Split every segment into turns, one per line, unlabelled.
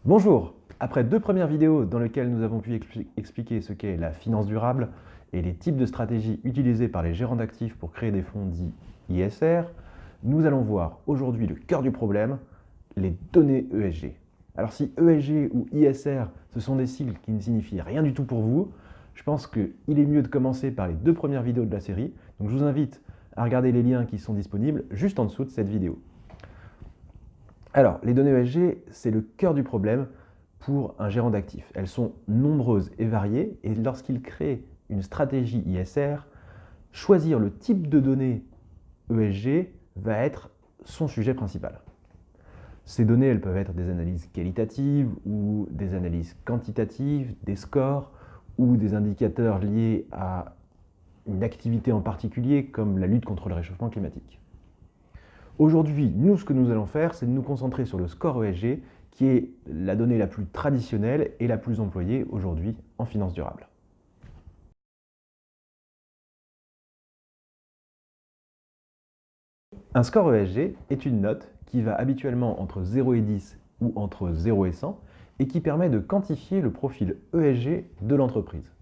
Bonjour! Après deux premières vidéos dans lesquelles nous avons pu expliquer ce qu'est la finance durable et les types de stratégies utilisées par les gérants d'actifs pour créer des fonds dits ISR, nous allons voir aujourd'hui le cœur du problème, les données ESG. Alors si ESG ou ISR, ce sont des sigles qui ne signifient rien du tout pour vous, je pense qu'il est mieux de commencer par les deux premières vidéos de la série. Donc je vous invite à regarder les liens qui sont disponibles juste en dessous de cette vidéo. Alors, les données ESG, c'est le cœur du problème pour un gérant d'actifs. Elles sont nombreuses et variées, et lorsqu'il crée une stratégie ISR, choisir le type de données ESG va être son sujet principal. Ces données, elles peuvent être des analyses qualitatives ou des analyses quantitatives, des scores ou des indicateurs liés à une activité en particulier comme la lutte contre le réchauffement climatique. Aujourd'hui, nous, ce que nous allons faire, c'est de nous concentrer sur le score ESG, qui est la donnée la plus traditionnelle et la plus employée aujourd'hui en finance durable. Un score ESG est une note qui va habituellement entre 0 et 10 ou entre 0 et 100 et qui permet de quantifier le profil ESG de l'entreprise.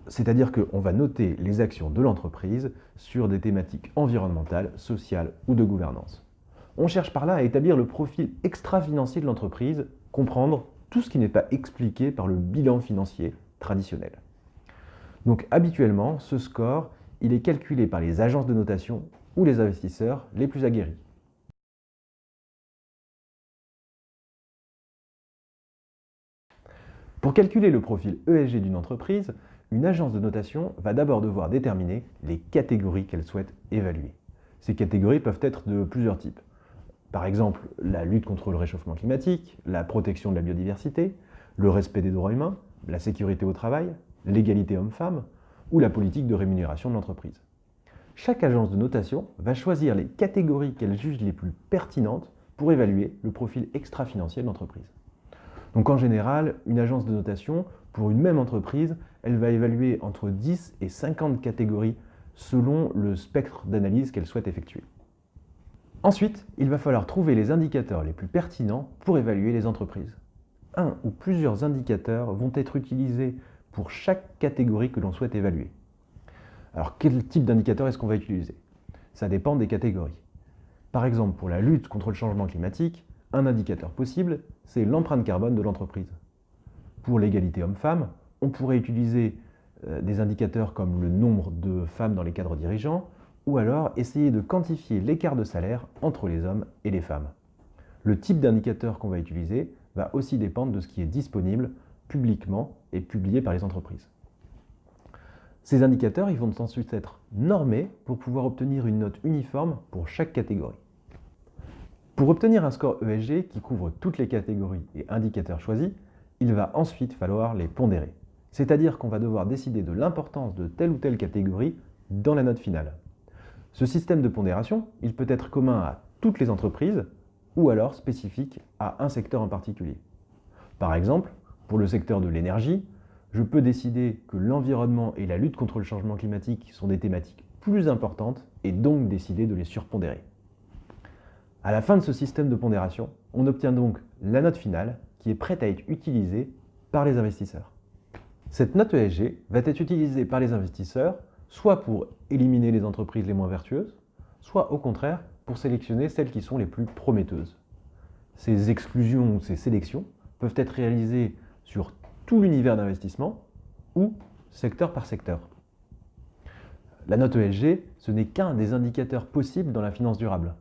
C'est-à-dire qu'on va noter les actions de l'entreprise sur des thématiques environnementales, sociales ou de gouvernance. On cherche par là à établir le profil extra-financier de l'entreprise, comprendre tout ce qui n'est pas expliqué par le bilan financier traditionnel. Donc habituellement, ce score, il est calculé par les agences de notation ou les investisseurs les plus aguerris. Pour calculer le profil ESG d'une entreprise, une agence de notation va d'abord devoir déterminer les catégories qu'elle souhaite évaluer. Ces catégories peuvent être de plusieurs types. Par exemple, la lutte contre le réchauffement climatique, la protection de la biodiversité, le respect des droits humains, la sécurité au travail, l'égalité homme-femme ou la politique de rémunération de l'entreprise. Chaque agence de notation va choisir les catégories qu'elle juge les plus pertinentes pour évaluer le profil extra-financier de l'entreprise. Donc en général, une agence de notation, pour une même entreprise, elle va évaluer entre 10 et 50 catégories selon le spectre d'analyse qu'elle souhaite effectuer. Ensuite, il va falloir trouver les indicateurs les plus pertinents pour évaluer les entreprises. Un ou plusieurs indicateurs vont être utilisés pour chaque catégorie que l'on souhaite évaluer. Alors quel type d'indicateur est-ce qu'on va utiliser? Ça dépend des catégories. Par exemple, pour la lutte contre le changement climatique, un indicateur possible, c'est l'empreinte carbone de l'entreprise. Pour l'égalité homme-femme, on pourrait utiliser des indicateurs comme le nombre de femmes dans les cadres dirigeants, ou alors essayer de quantifier l'écart de salaire entre les hommes et les femmes. Le type d'indicateur qu'on va utiliser va aussi dépendre de ce qui est disponible publiquement et publié par les entreprises. Ces indicateurs ils vont ensuite être normés pour pouvoir obtenir une note uniforme pour chaque catégorie. Pour obtenir un score ESG qui couvre toutes les catégories et indicateurs choisis, il va ensuite falloir les pondérer. C'est-à-dire qu'on va devoir décider de l'importance de telle ou telle catégorie dans la note finale. Ce système de pondération, il peut être commun à toutes les entreprises ou alors spécifique à un secteur en particulier. Par exemple, pour le secteur de l'énergie, je peux décider que l'environnement et la lutte contre le changement climatique sont des thématiques plus importantes et donc décider de les surpondérer. À la fin de ce système de pondération, on obtient donc la note finale qui est prête à être utilisée par les investisseurs. Cette note ESG va être utilisée par les investisseurs soit pour éliminer les entreprises les moins vertueuses, soit au contraire pour sélectionner celles qui sont les plus prometteuses. Ces exclusions ou ces sélections peuvent être réalisées sur tout l'univers d'investissement ou secteur par secteur. La note ESG, ce n'est qu'un des indicateurs possibles dans la finance durable.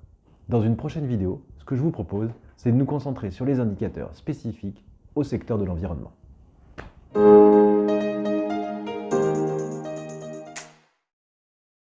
Dans une prochaine vidéo, ce que je vous propose, c'est de nous concentrer sur les indicateurs spécifiques au secteur de l'environnement.